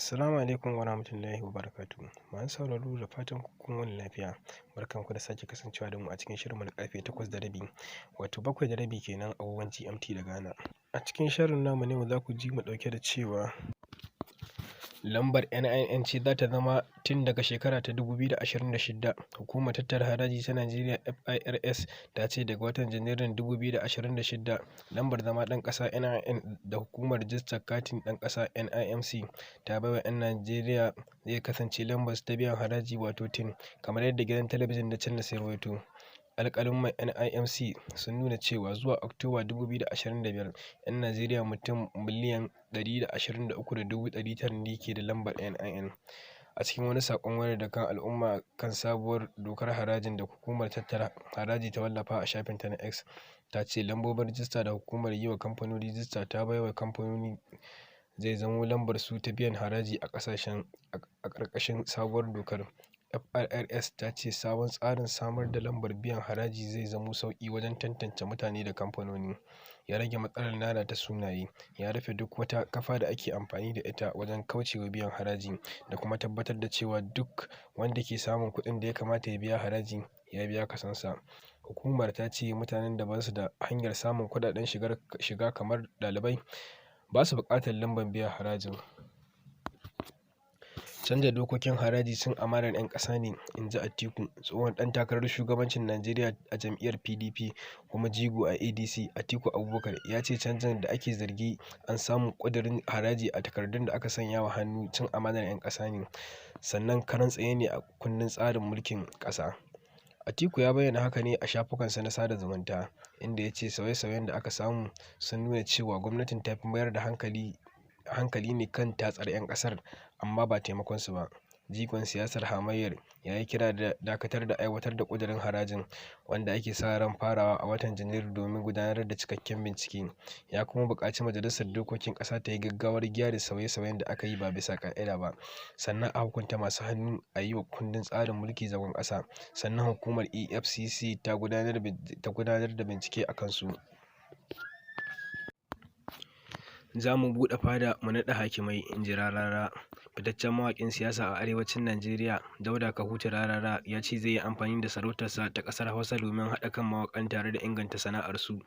Assalamu alaikum wa rahmatullahi wa barakatuhu. Masu sauraro da fatan kun wani lafiya. Barkanku da sake kasancewa da mu a cikin shirinmu na karfe 8:30 wato 7:30 kenan a agogon GMT da Ghana. A cikin shirin namu ne za ku ji mu dauke da cewa lambar NIN ce za ta zama tun daga shekara ta 2026. Hukumar tattara haraji ta Najeriya FIRS ta ce daga watan Janairun 2026 lambar zama ɗan ƙasa NIN da hukumar rijistar katin ɗan ƙasa NIMC ta baiwa 'yan Najeriya zai kasance lambar ta biyan haraji wato TIN, kamar yadda gidan talabijin na Channels ya rawaito. Alƙalin NIMC sun nuna cewa zuwa Oktoba 2025 'yan Najeriya mutum miliyan 123,900 ne ke da lambar NIN. A cikin wani saƙon wayar da kan al'umma kan sabuwar dokar harajin da hukumar tattara haraji ta wallafa a shafinta na X, ta ce lambobin rijista da hukumar yi wa kamfanoni rijista ta baiwa kamfanoni zai zamo lambar su ta biyan haraji a ƙarƙashin sabuwar dokar. FIRS ta ce sabon tsarin samar da lambar biyan haraji zai zamo sauƙi wajen tantance mutane da kamfanoni, ya rage matsalar lalata sunaye, ya rufe duk wata kafa da ake amfani da ita wajen kaucewa biyan haraji, da kuma tabbatar da cewa duk wanda ke samun kuɗin da ya kamata ya biya haraji ya biya kasonsa. Hukumar ta ce mutanen da ba su da hanyar samun kuɗaɗen shiga kamar ɗalibai ba su buƙatar lambar biyan harajin. Canza dokokin haraji cin amanar 'yan ƙasa ne, in ji Atiku, tsohon ɗan takarar shugabancin Najeriya a jam'iyyar PDP kuma jigo a ADC. Atiku Abubakar ya ce canjin da ake zargi an samu ƙudurin haraji a takardun da aka sanya wa hannu cin amanar 'yan ƙasa ne, sannan karan tsaye ne a kundin tsarin mulkin ƙasa. Atiku ya bayyana haka ne a shafukansa na sada zumunta, inda ya ce sauye-sauyen da aka samu sun nuna cewa gwamnatin ta fi mayar da hankali ne kan tatsar 'yan ƙasar amma ba taimakon su ba. Jigon siyasar hamayyar ya yi kira da dakatar da aiwatar da ƙudurin harajin, wanda ake sa ran farawa a watan Janairu domin gudanar da cikakken bincike. Ya kuma buƙaci Majalisar Dokokin Ƙasa ta yi gaggawar gyara sauye-sauyen da aka yi ba bisa ƙa'ida ba, sannan a hukunta masu hannu a yi wa kundin tsarin mulki zagon ƙasa, sannan hukumar EFCC ta gudanar da bincike a kansu. Za mu buɗe fada mu naɗa hakimai, in ji Rarara. Fitaccen mawaƙin siyasa a arewacin Najeriya, Dauda Kahutu Rarara, ya ce zai yi amfani da sarautarsa ta ƙasar Hausa domin haɗa kan mawaƙan tare da inganta sana'arsu.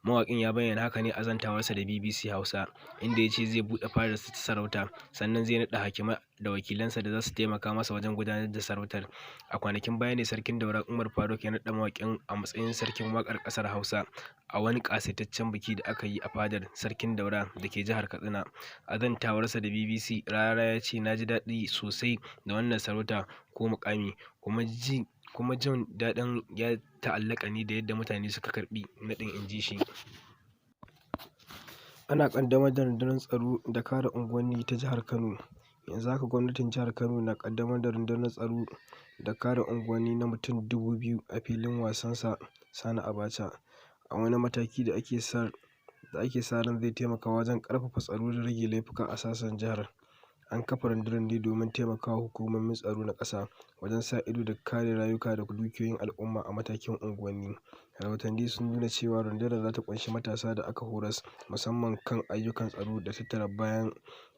Mawaƙin ya bayyana haka ne a zantawarsa da BBC Hausa, inda ya ce zai buɗe fadarsa ta sarauta, sannan zai naɗa hakimai da wakilansa da za su taimaka masa wajen gudanar da sarautar. A kwanakin baya ne Sarkin Daura Umar Faruk ya naɗa mawaƙin a matsayin sarkin waƙar ƙasar Hausa a wani ƙasaitaccen biki da aka yi a fadar Sarkin Daura da ke jihar Katsina. A zantawarsa da BBC, Rarara ya ce, "Na ji daɗi sosai da wannan sarauta ko muƙami, kuma jin daɗin ya ta'allaka ne da yadda mutane suka karɓi naɗin," in ji shi. Ana ƙaddamar da rundunar tsaro da kare unguwanni ta jihar Kano. Yanzu haka gwamnatin jihar Kano na ƙaddamar da rundunar tsaro da kare unguwanni na mutum 2000 a filin wasan Sani Abacha, a wani mataki da ake sa ran zai taimaka wajen ƙarfafa tsaro da rage laifuka a sassan jihar. An kafa rundunar ne domin taimakawa hukumomin tsaro na ƙasa wajen sa ido da kare rayuka da dukiyoyin al'umma a matakin unguwanni. Rahotanni sun nuna cewa rundunar za ta ƙunshi matasa da aka horas musamman kan ayyukan tsaro da tattara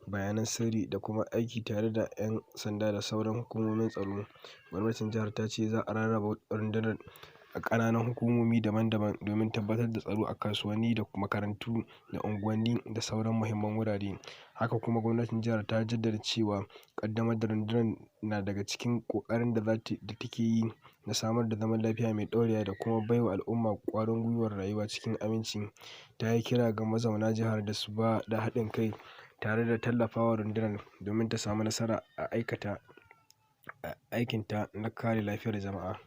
bayanan sirri da kuma aiki tare da 'yan sanda da sauran hukumomin tsaro. Gwamnatin jihar ta ce za a rarraba rundunar a ƙananan hukumomi daban-daban domin tabbatar da tsaro a kasuwanni da makarantu da unguwanni da sauran muhimman wurare. Haka kuma gwamnatin jihar ta jaddada cewa ƙaddamar da rundunar na daga cikin ƙoƙarin da take yi na samar da zaman lafiya mai ɗorewa da kuma baiwa al'umma ƙwarin gwiwar rayuwa cikin aminci. Ta yi kira ga mazauna jihar da su ba da haɗin kai tare da tallafawa rundunar domin ta samu nasara a aikinta na kare lafiyar jama'a.